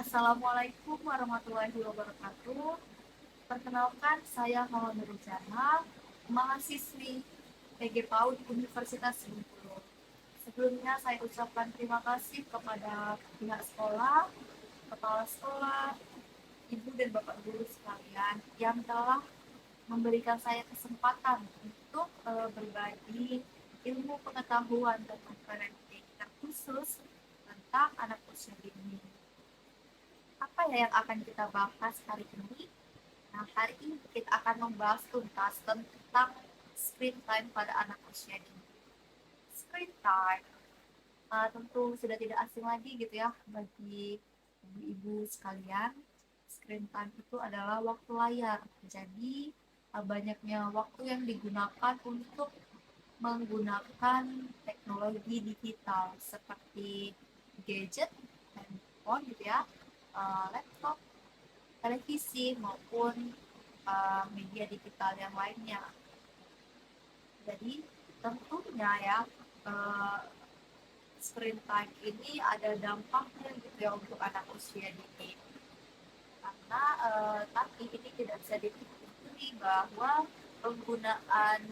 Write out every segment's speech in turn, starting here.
Assalamualaikum warahmatullahi wabarakatuh. Perkenalkan, saya Muhammad Nurjana, mahasiswi PG PAUD Universitas Bengkulu. Sebelumnya saya ucapkan terima kasih kepada pihak sekolah, kepala sekolah, ibu dan bapak guru sekalian yang telah memberikan saya kesempatan untuk berbagi ilmu pengetahuan tentang parenting khusus tentang anak usia dini. Apa ya yang akan kita bahas hari ini? Nah, hari ini kita akan membahas tuntas tentang screen time pada anak usia dini. Screen time tentu sudah tidak asing lagi gitu ya bagi ibu-ibu sekalian. Screen time itu adalah waktu layar. Jadi banyaknya waktu yang digunakan untuk menggunakan teknologi digital seperti gadget, handphone gitu ya, laptop, televisi maupun media digital yang lainnya. Jadi tentunya ya uh, screen time ini ada dampaknya gitu ya untuk anak usia dini. Karena tapi ini tidak bisa dipungkiri bahwa penggunaan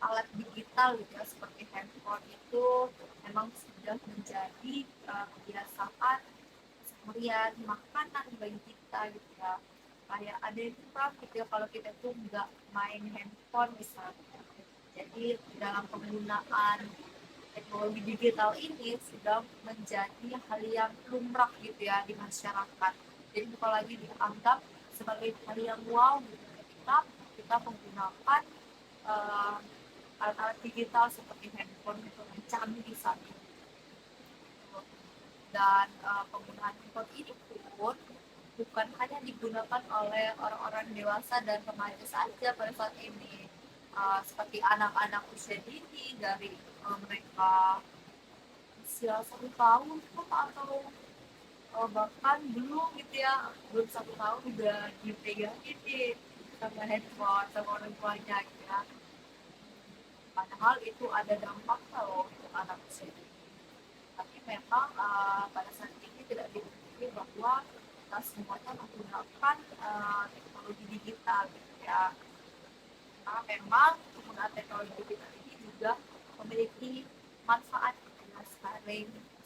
alat digital gitu ya seperti handphone itu memang sudah menjadi kebiasaan seharian makanan bagi kita gitu ya. Kayak ada yang kurang gitu ya kalau kita tuh nggak main handphone misalnya. Jadi dalam penggunaan teknologi digital ini sudah menjadi hal yang lumrah gitu ya di masyarakat. Jadi bukan lagi dianggap sebagai hal yang wow gitu ketika kita menggunakan uh, alat-alat digital seperti handphone itu yang canggih saat ini. Dan penggunaan handphone ini pun bukan hanya digunakan oleh orang-orang dewasa dan remaja saja pada saat ini, seperti anak-anak usia dini dari mereka usia 1 tahun atau bahkan belum gitu ya, belum 1 tahun udah dipegangin nih sama handphone sama orang tuanya gitu ya. Padahal itu ada dampak loh untuk anak usia dini. Tapi memang pada saat ini tidak dipungkiri bahwa kita semuanya menggunakan teknologi digital gitu ya. Karena memang penggunaan teknologi digital ini juga memiliki manfaat ya,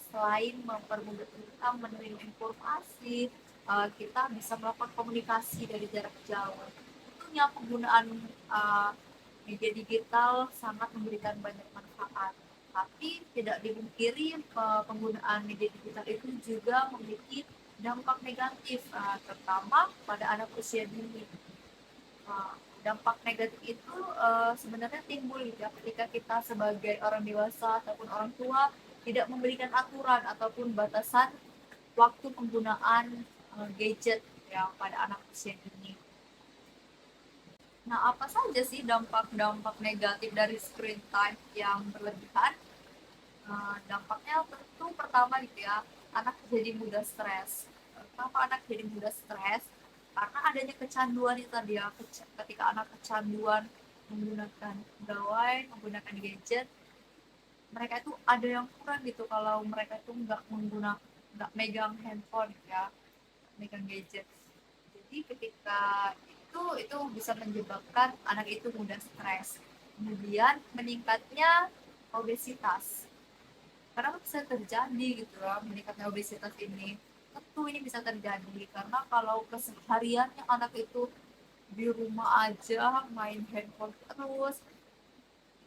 selain mempermudah kita menerima informasi, kita bisa melakukan komunikasi dari jarak jauh. Tentunya penggunaan media digital sangat memberikan banyak manfaat. Tapi tidak dipungkiri penggunaan media digital itu juga memiliki dampak negatif, terutama pada anak usia dini. Dampak negatif itu sebenarnya timbul ya ketika kita sebagai orang dewasa ataupun orang tua tidak memberikan aturan ataupun batasan waktu penggunaan gadget ya pada anak usia dini. Nah, apa saja sih dampak-dampak negatif dari screen time yang berlebihan? Dampaknya tentu pertama gitu ya, anak jadi mudah stres. Kenapa anak jadi mudah stres? Karena adanya kecanduan itu tadi ya, ketika anak kecanduan menggunakan gawai, menggunakan gadget, mereka itu ada yang kurang gitu kalau mereka itu nggak megang handphone ya, megang gadget. Jadi ketika itu bisa menyebabkan anak itu mudah stres. Kemudian meningkatnya obesitas. Kenapa bisa terjadi gitu ya meningkatnya obesitas ini? Tentu ini bisa terjadi karena kalau kesehariannya anak itu di rumah aja main handphone terus,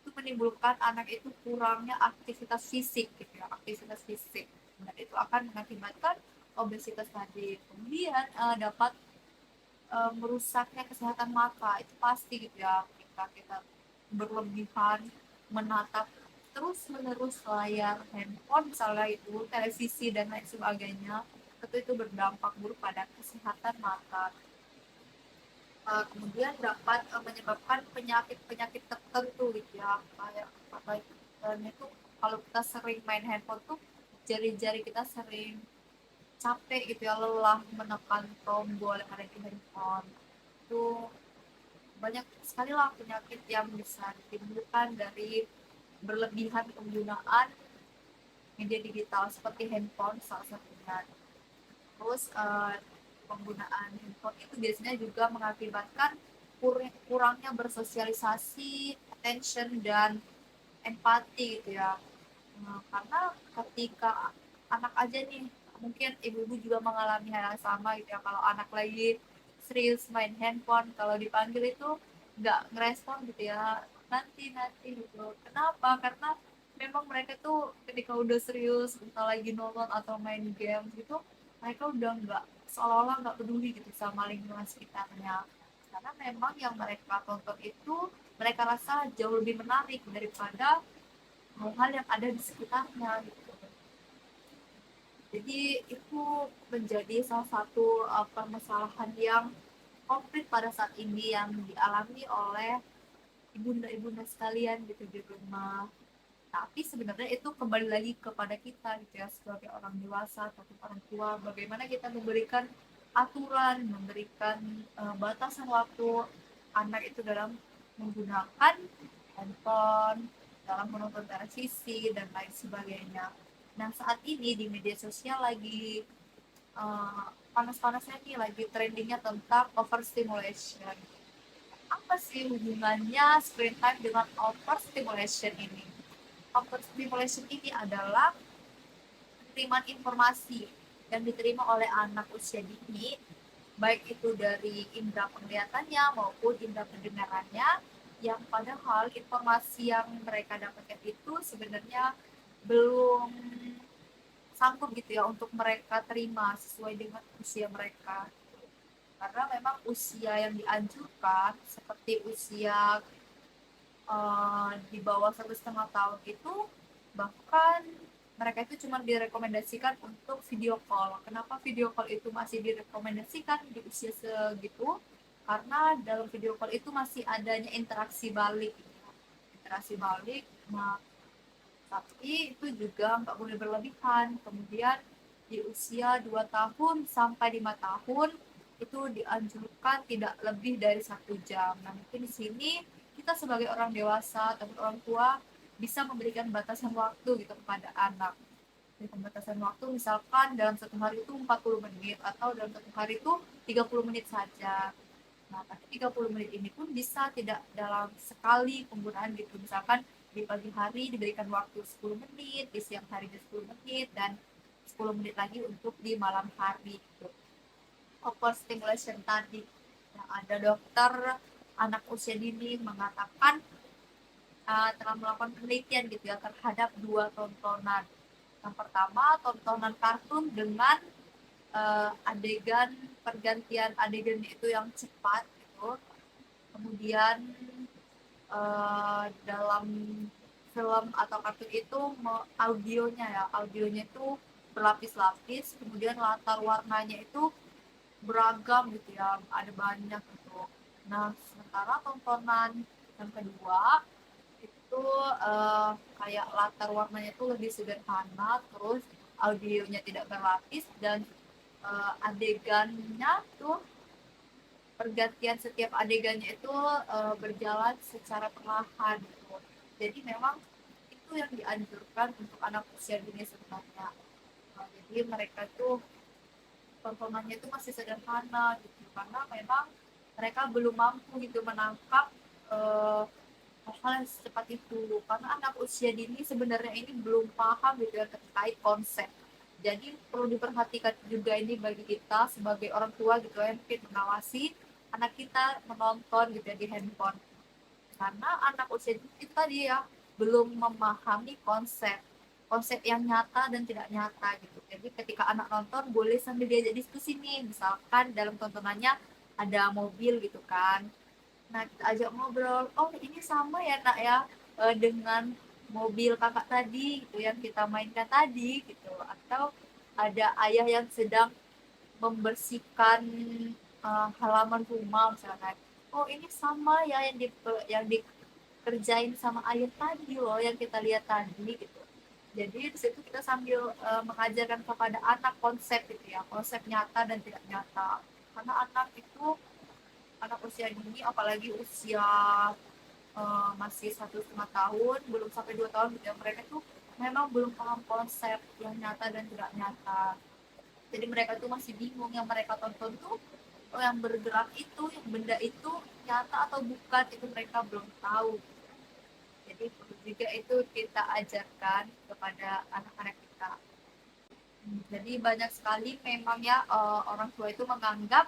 itu menimbulkan anak itu kurangnya aktivitas fisik gitu ya, aktivitas fisik, dan itu akan mengakibatkan obesitas tadi. Kemudian dapat merusaknya kesehatan mata, itu pasti gitu ya, ketika kita berlebihan menatap terus menerus layar handphone misalnya itu televisi dan lain sebagainya, tentu itu berdampak buruk pada kesehatan mata. Kemudian dapat menyebabkan penyakit-penyakit tertentu gitu ya, kayak apa itu, kalau kita sering main handphone tuh jari-jari kita sering capek gitu ya, lelah menekan tombol yang ada di handphone. Itu banyak sekali lah penyakit yang bisa ditimbulkan dari berlebihan penggunaan media digital seperti handphone salah satu. perhatian. Terus penggunaan handphone itu biasanya juga mengakibatkan kurangnya bersosialisasi, attention dan empati gitu ya. Karena ketika anak aja nih, mungkin ibu-ibu juga mengalami hal yang sama gitu ya, kalau anak lagi serius main handphone, kalau dipanggil itu nggak ngerespon gitu ya, nanti nanti gitu. Kenapa? Karena memang mereka tuh ketika udah serius entah lagi nonton atau main game gitu, mereka udah nggak, seolah-olah nggak peduli gitu sama lingkungan sekitarnya, karena memang yang mereka tonton itu mereka rasa jauh lebih menarik daripada hal-hal yang ada di sekitarnya gitu. Jadi itu menjadi salah satu permasalahan yang konkret pada saat ini yang dialami oleh ibunda-ibunda sekalian gitu di rumah. Tapi sebenarnya itu kembali lagi kepada kita gitu ya, sebagai orang dewasa atau orang tua, bagaimana kita memberikan aturan, memberikan batasan waktu anak itu dalam menggunakan handphone, dalam menonton televisi dan lain sebagainya. Nah saat ini di media sosial lagi panas-panasnya nih, lagi trendingnya tentang overstimulation. Apa sih hubungannya screen time dengan overstimulation ini? Overstimulation ini adalah penerimaan informasi yang diterima oleh anak usia dini, baik itu dari indera penglihatannya maupun indera pendengarannya, yang padahal informasi yang mereka dapatkan itu sebenarnya belum sanggup gitu ya untuk mereka terima sesuai dengan usia mereka. Karena memang usia yang dianjurkan seperti usia di bawah 1,5 tahun itu, bahkan mereka itu cuma direkomendasikan untuk video call. Kenapa video call itu masih direkomendasikan di usia segitu? Karena dalam video call itu masih adanya interaksi balik. Interaksi balik, nah, tapi itu juga nggak boleh berlebihan. Kemudian di usia 2 tahun sampai 5 tahun itu dianjurkan tidak lebih dari 1 jam. Nah mungkin di sini kita sebagai orang dewasa atau orang tua bisa memberikan batasan waktu gitu kepada anak. Batasan waktu misalkan dalam satu hari itu 40 menit atau dalam satu hari itu 30 menit saja. Nah, tapi 30 menit ini pun bisa tidak dalam sekali penggunaan gitu. Misalkan di pagi hari diberikan waktu 10 menit, di siang hari 10 menit, dan 10 menit lagi untuk di malam hari gitu. Overstimulation tadi. Nah, ada dokter anak usia dini mengatakan telah melakukan penelitian gitu ya terhadap 2 tontonan. Yang pertama, tontonan kartun dengan adegan pergantian adegan itu yang cepat gitu. Kemudian dalam film atau kartun itu audionya itu berlapis-lapis, kemudian latar warnanya itu beragam gitu ya, ada banyak gitu. Nah sementara tontonan yang kedua itu kayak latar warnanya itu lebih sederhana, terus audionya tidak berlapis, dan adegannya tuh pergantian setiap adegannya itu berjalan secara perlahan gitu. Jadi memang itu yang dianjurkan untuk anak usia dini sebenarnya. Jadi mereka tuh tontonannya itu masih sederhana gitu, karena memang mereka belum mampu gitu menangkap hal yang secepat itu, karena anak usia dini sebenarnya ini belum paham gitu ya terkait konsep. Jadi perlu diperhatikan juga ini bagi kita sebagai orang tua gitu ya, mungkin mengawasi anak kita menonton gitu ya di handphone, karena anak usia itu tadi ya belum memahami konsep konsep yang nyata dan tidak nyata gitu. Jadi ketika anak nonton boleh sambil diajak diskusi nih, misalkan dalam tontonannya ada mobil gitu kan, nah kita ajak ngobrol, oh ini sama ya nak ya dengan mobil kakak tadi gitu yang kita mainkan tadi gitu. Atau ada ayah yang sedang membersihkan halaman rumah misalkan, oh ini sama ya yang dikerjain sama ayah tadi loh yang kita lihat tadi gitu. Jadi di situ kita sambil mengajarkan kepada anak konsep gitu ya, konsep nyata dan tidak nyata. Karena anak usia dini, apalagi usia masih 1,5 tahun, belum sampai 2 tahun gitu ya, mereka tuh memang belum paham konsep yang nyata dan tidak nyata. Jadi mereka tuh masih bingung, yang mereka tonton tuh yang bergerak itu, yang benda itu nyata atau bukan, itu mereka belum tahu. Jadi perlu juga itu kita ajarkan kepada anak-anak kita. Jadi banyak sekali memang ya orang tua itu menganggap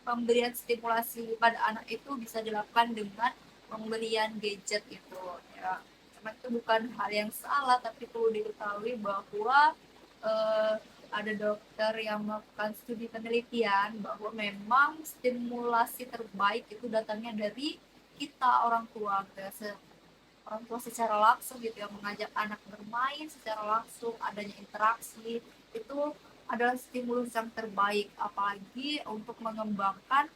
pemberian stimulasi pada anak itu bisa dilakukan dengan pemberian gadget itu ya. Karena itu bukan hal yang salah, tapi perlu diketahui bahwa eh, ada dokter yang melakukan studi penelitian bahwa memang stimulasi terbaik itu datangnya dari kita orang tua gitu ya. Orang tua secara langsung gitu ya, mengajak anak bermain secara langsung, adanya interaksi itu adalah stimulus yang terbaik, apalagi untuk mengembangkan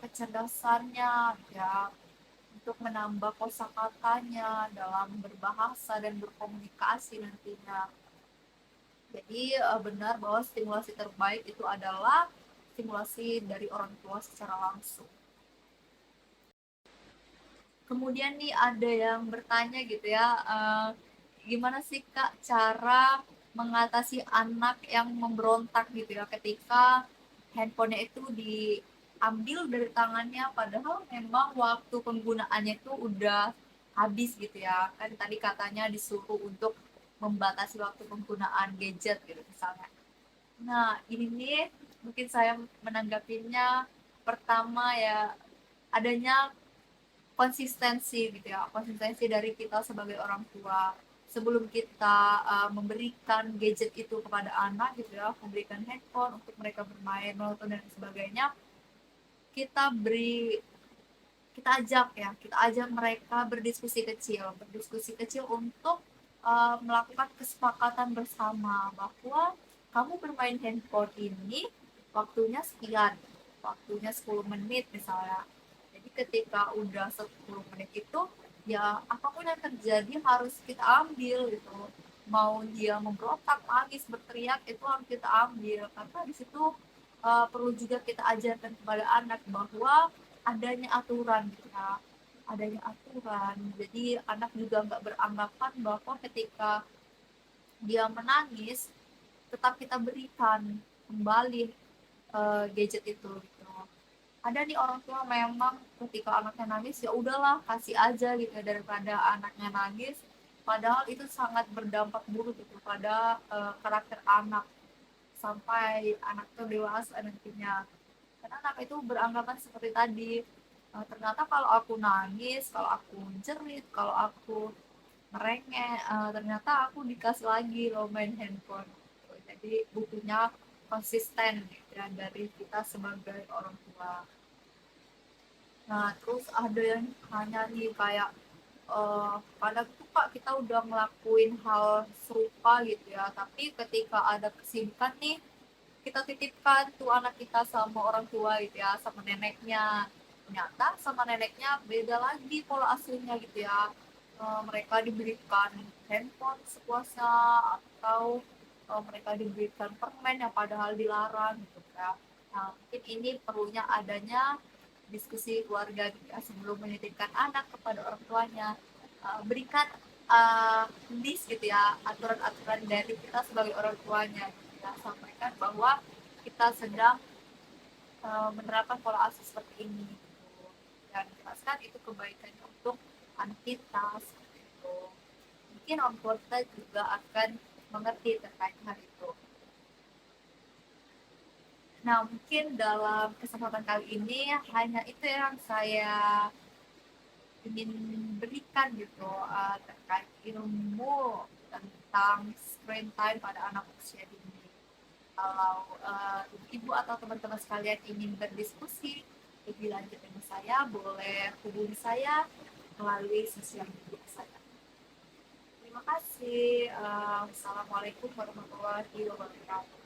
kecerdasannya ya, untuk menambah kosakatanya dalam berbahasa dan berkomunikasi nantinya. Jadi benar bahwa stimulasi terbaik itu adalah stimulasi dari orang tua secara langsung. Kemudian nih ada yang bertanya gitu ya, gimana sih Kak cara mengatasi anak yang memberontak gitu ya ketika handphonenya itu diambil dari tangannya padahal memang waktu penggunaannya itu udah habis gitu ya. Kan tadi katanya disuruh untuk membatasi waktu penggunaan gadget gitu misalnya. Nah, ini nih mungkin saya menanggapinya pertama ya, adanya konsistensi gitu ya, konsistensi dari kita sebagai orang tua. Sebelum kita memberikan gadget itu kepada anak gitu ya, memberikan handphone untuk mereka bermain, menonton dan sebagainya, kita beri, kita ajak ya, kita ajak mereka berdiskusi kecil untuk melakukan kesepakatan bersama bahwa kamu bermain handphone ini waktunya sekian, waktunya 10 menit misalnya. Jadi ketika udah 10 menit itu ya apapun yang terjadi harus kita ambil gitu. Mau dia memberontak, nangis, berteriak itu harus kita ambil karena di situ perlu juga kita ajarkan kepada anak bahwa adanya aturan gitu ya, adanya aturan. Jadi anak juga nggak beranggapan bahwa ketika dia menangis tetap kita berikan kembali gadget itu gitu. Ada nih orang tua memang ketika anaknya nangis ya udahlah kasih aja gitu ya, daripada anaknya nangis, padahal itu sangat berdampak buruk gitu pada karakter anak sampai anak itu dewasa nantinya. Karena anak itu beranggapan seperti tadi, ternyata kalau aku nangis, kalau aku jerit, kalau aku merengek, ternyata aku dikasih lagi lo main handphone. Jadi butuhnya konsisten gitu ya dari kita sebagai orang tua. Nah terus ada yang hanya nih kayak kadang tuh Pak kita udah ngelakuin hal serupa gitu ya, tapi ketika ada kesibukan nih kita titipkan tuh anak kita sama orang tua gitu ya, sama neneknya, ternyata sama neneknya beda lagi pola asuhnya gitu ya. Mereka diberikan handphone sepuasnya atau mereka diberikan permen yang padahal dilarang gitu ya. Nah mungkin ini perlunya adanya diskusi keluarga gitu ya, sebelum menitipkan anak kepada orang tuanya. Berikan list gitu ya, aturan-aturan dari kita sebagai orang tuanya gitu ya. Sampaikan bahwa kita sedang menerapkan pola asuh seperti ini gitu. Dan jelaskan itu kebaikannya untuk anak kita seperti itu. Mungkin orang tua kita juga akan mengerti terkait hal itu. Nah, mungkin dalam kesempatan kali ini hanya itu yang saya ingin berikan gitu, terkait ilmu tentang screen time pada anak usia dini. Kalau ibu atau teman-teman sekalian ingin berdiskusi lebih lanjut dengan saya, boleh hubungi saya melalui sosial media saya. Terima kasih. Assalamualaikum warahmatullahi wabarakatuh.